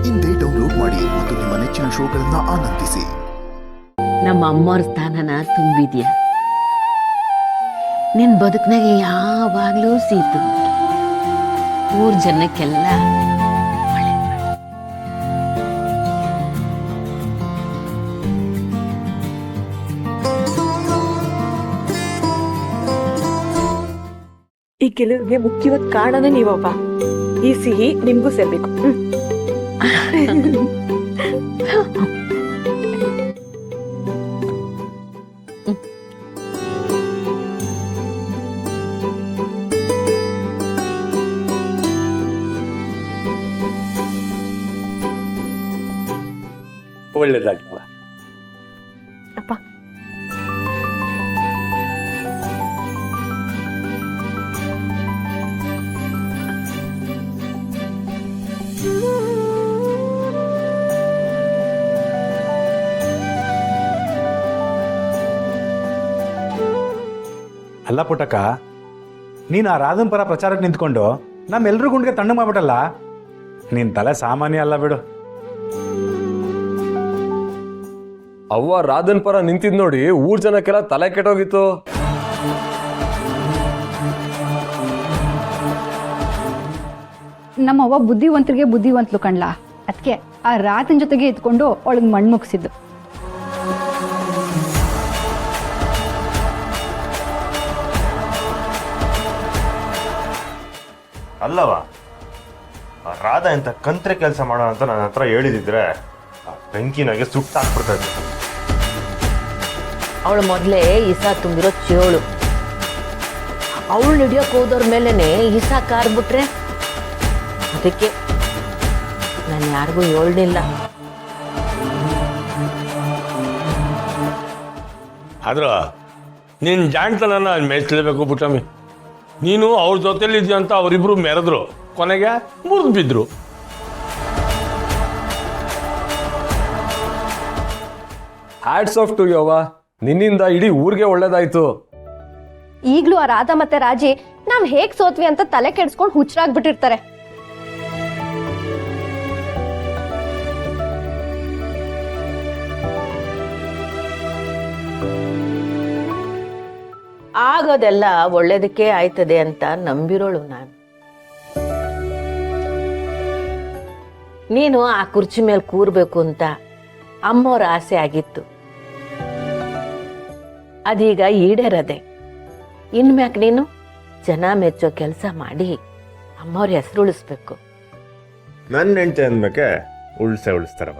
ಇಂದೇ ಡೌನ್ಲೋಡ್ ಮಾಡಿ ಮತ್ತು ನಿಮ್ಮ ನೆಚ್ಚಿನ ಶೋಗಳನ್ನ ಆನಂದಿಸಿ. ನಮ್ಮ ಅಮ್ಮವ್ರ ಸ್ಥಾನನ ತುಂಬಿದ್ಯ. ನಿನ್ ಬದುಕ್ನಾಗೆ ಯಾವಾಗ್ಲೂ ಸೀತು ಊರ್ ಜನಕ್ಕೆಲ್ಲ ಈ ಗೆಲುವಿಗೆ ಮುಖ್ಯವಾದ ಕಾರಣನೇ ನೀವಪ್ಪ. ಈ ಸಿಹಿ ನಿಮ್ಗೂ ಸೇರ್ಬೇಕು. ಒಳ್ಳೇದಾಗ್ತವ ಅಪ್ಪ. ಅಲ್ಲ ಪುಟ್ಟಕ್ಕ, ನೀನು ಆ ರಾಧನ್ ಪರ ಪ್ರಚಾರಕ್ಕೆ ನಿಂತ್ಕೊಂಡು ನಮ್ಮೆಲ್ರೂ ಗುಂಡ್ಗೆ ತಣ್ಣು ಮಾಡ್ಬಿಟ್ಟಲ್ಲ. ನಿನ್ ತಲೆ ಸಾಮಾನ್ಯ ಅಲ್ಲ ಬಿಡು. ಅವ್ವ ರಾಧನ್ ಪರ ನಿಂತಿದ್ ನೋಡಿ ಊರ್ ಜನಕ್ಕೆಲ್ಲ ತಲೆ ಕೆಟ್ಟೋಗಿತ್ತು. ನಮ್ಮವ್ವ ಬುದ್ಧಿವಂತರಿಗೆ ಬುದ್ಧಿವಂತಲು ಕಣ್ಲಾ. ಅದಕ್ಕೆ ಆ ರಾತನ್ ಜೊತೆಗೆ ಇದ್ಕೊಂಡು ಅವಳಿಗೆ ಮಣ್ಣು ಮುಗಿಸಿದ್ದು. ಅಲ್ಲವ, ರಾಧಾ ಇಂಥ ಕಂತ್ರೆ ಕೆಲಸ ಮಾಡೋ ಅಂತ ನನ್ನ ಹತ್ರ ಹೇಳಿದಿದ್ರೆ ಬೆಂಕಿನಾಗೆ ಸುಟ್ಟಾಕ್ಬಿಡ್ತಾ ಇದ್ದೆ. ಅವಳು ಮೊದ್ಲೇ ಇಸ ತುಂಬಿರೋ ಚೇಳು. ಅವಳು ಹಿಡಿಯೋಕ್ ಹೋದವ್ರ ಮೇಲೇನೆ ಇಸ ಕಾರ್ಬಿಟ್ರೆ ಅದಕ್ಕೆ ನಾನು ಯಾರಿಗೂ ಹೇಳ್ಲಿಲ್ಲ. ಆದ್ರ ನೀನ್ ಜಾಣ್ತನ ಮೆಚ್ಚಲೇಬೇಕು ಪುಟ್ಟಮ್ಮಿ. ನೀನು ಅವ್ರ ಜೊತೆಲಿ ಇದೆಯಾ ಅಂತ ಅವರಿಬ್ರು ಮೆರೆದ್ರು, ಕೊನೆಗೆ ಮುರಿದು ಬಿದ್ರು. ಹ್ಯಾಟ್ಸ್ ಆಫ್ ಟು ಯು ಅವ್ವ, ನಿನ್ನಿಂದ ಇಡೀ ಊರಿಗೆ ಒಳ್ಳೇದಾಯ್ತು. ಈಗ್ಲೂ ಆ ರಾಧಾ ಮತ್ತೆ ರಾಜಿ ನಾವ್ ಹೇಗ್ ಸೋತ್ವಿ ಅಂತ ತಲೆ ಕೆಡ್ಸ್ಕೊಂಡು ಹುಚ್ಚರಾಗ್ಬಿಟ್ಟಿರ್ತಾರೆ. ಆಗೋದೆಲ್ಲ ಒಳ್ಳೇದಕ್ಕೆ ಆಯ್ತದೆ ಅಂತ ನಂಬಿರೋಳು ನಾನು. ನೀನು ಆ ಕುರ್ಚಿ ಮೇಲೆ ಕೂರ್ಬೇಕು ಅಂತ ಅಮ್ಮವ್ರ ಆಸೆ ಆಗಿತ್ತು. ಅದೀಗ ಈಡೇರದೆ. ಇನ್ಮ್ಯಾಕ್ ನೀನು ಜನ ಮೆಚ್ಚೋ ಕೆಲಸ ಮಾಡಿ ಅಮ್ಮವ್ರ ಹೆಸರು ಉಳಿಸ್ಬೇಕು. ನನ್ನ ಹೆಂಡತಿ ಅಂದ್ಮೇಕೆ ಉಳಿಸ್ತಾರವ.